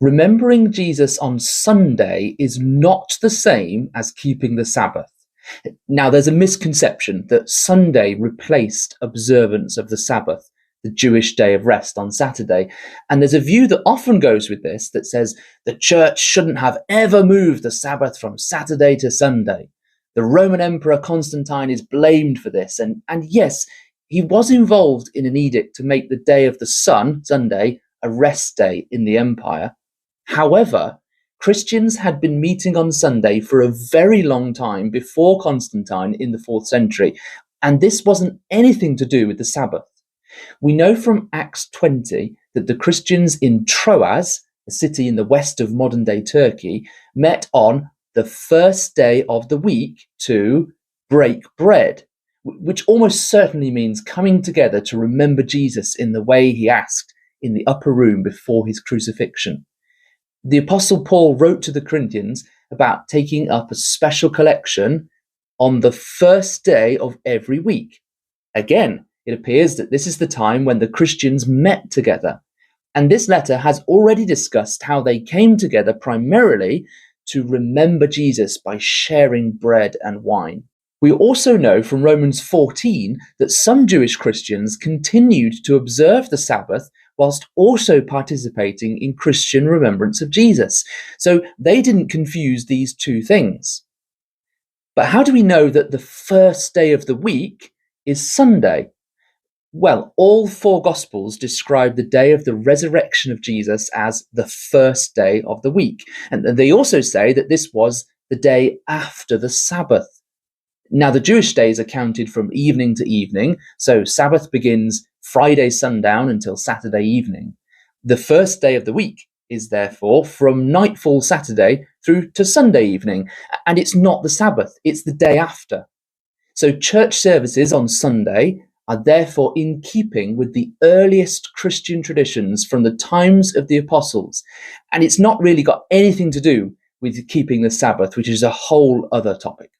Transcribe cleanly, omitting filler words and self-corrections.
Remembering Jesus on Sunday is not the same as keeping the Sabbath. Now, there's a misconception that Sunday replaced observance of the Sabbath, the Jewish day of rest on Saturday. And there's a view that often goes with this that says the church shouldn't have ever moved the Sabbath from Saturday to Sunday. The Roman Emperor Constantine is blamed for this. And yes, he was involved in an edict to make the day of the sun, Sunday, a rest day in the empire. However, Christians had been meeting on Sunday for a very long time before Constantine in the 4th century, and this wasn't anything to do with the Sabbath. We know from Acts 20 that the Christians in Troas, a city in the west of modern-day Turkey, met on the first day of the week to break bread, which almost certainly means coming together to remember Jesus in the way he asked in the upper room before his crucifixion. The Apostle Paul wrote to the Corinthians about taking up a special collection on the first day of every week. Again, it appears that this is the time when the Christians met together. And this letter has already discussed how they came together primarily to remember Jesus by sharing bread and wine. We also know from Romans 14 that some Jewish Christians continued to observe the Sabbath whilst also participating in Christian remembrance of Jesus. So they didn't confuse these two things. But how do we know that the first day of the week is Sunday? Well, all 4 Gospels describe the day of the resurrection of Jesus as the first day of the week. And they also say that this was the day after the Sabbath. Now, the Jewish days are counted from evening to evening, so Sabbath begins Friday sundown until Saturday evening. The first day of the week is therefore from nightfall Saturday through to Sunday evening, and it's not the Sabbath, it's the day after. So church services on Sunday are therefore in keeping with the earliest Christian traditions from the times of the apostles, and it's not really got anything to do with keeping the Sabbath, which is a whole other topic.